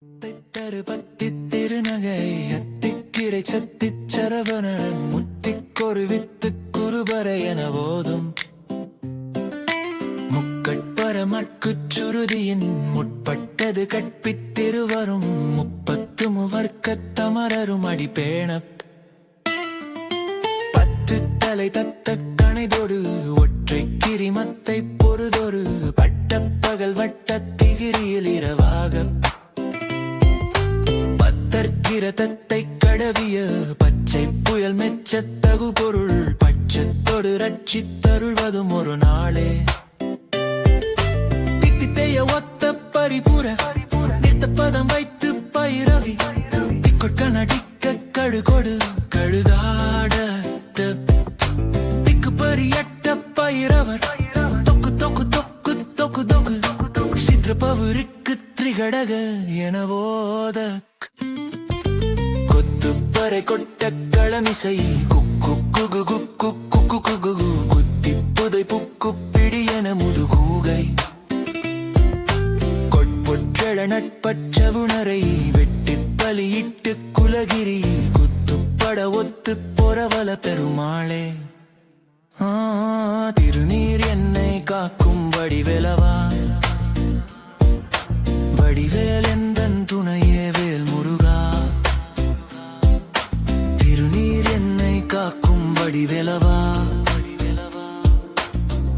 பத்தித் திருநகை அத்திக்கிரை சத்திச் சரவணன் முத்திக்கொரு வித்துக் குருபர என போதும் முக்கட்பரமற்குச் சுருதியின் முற்பட்டது கற்பித்திருவரும் 30 மூவர்க்கத் தமரரும் அடிபேணப் 10 தலை தத்தக் கணைதொடு ஒற்றை கிரிமத்தை பொறுதொரு பட்டப்பகல் வட்டத் திகிரியில் இரவாக பத்தற்கிரதத்தை கடவிய பச்சை புயல் மெச்சத் தகு பொருள் பட்சத்தொடு ரட்சித்தருள்வதும் ஒரு நாளே தித்தித்தைய ஒத்த பரிபுர நிறுத்த பதம் வைத்து பயிரவி திக்கொட்க நடிக்க கழுகொடு கழுதாட திக்கு பரியட்ட பயிரவர் தொக்கு தொக்கு தொக்கு தொக்கு தொக்கு சித்திரபவுருக்கு திரிகடக எனவோத கொத்துப்பறை கொட்ட களமிசை குக்கு குகு குக்கு குக்கு குகு குத்தி புதை புக்கு பிடி என முதுகூகை கொட்பொற்றள நட்பற்றவுணரை வெட்டி பலியிட்டு குலகிரி குத்துப்பட ஒத்து பொறவல பெருமாளே திருநீர் என்னை காக்கும் வடிவேலவா வடிவேல் எந்தன் துணையே வேல் முருகா திருநீர் என்னை காக்கும் வடிவேலவா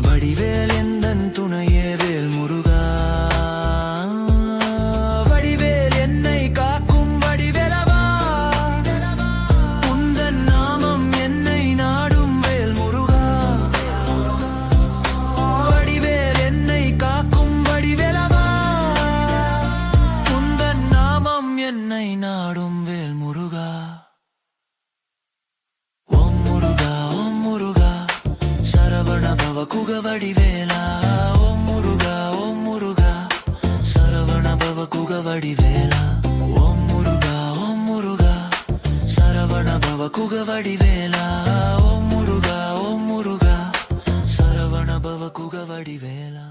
வடிவேல் எந்தன் துணையே வேல் முருகா வடிவேல் என்னை காக்கும் வடிவேலவா உந்தன் நாமம் என்னை நாடும் வேல் முருகா வடிவேல் என்னை காக்கும் வடிவேலவா உந்தன் நாமம் என்னை நாடும் வேல் முருகா ஓம் முருகா சரவண பவ குக வடிவேலா ஓம் முருகா சரவண பவ குக வடிவேலா ஓம் முருகா சரவண பவ குக வடிவேலா ஓம் முருகா சரவண பவ குக வடிவேலா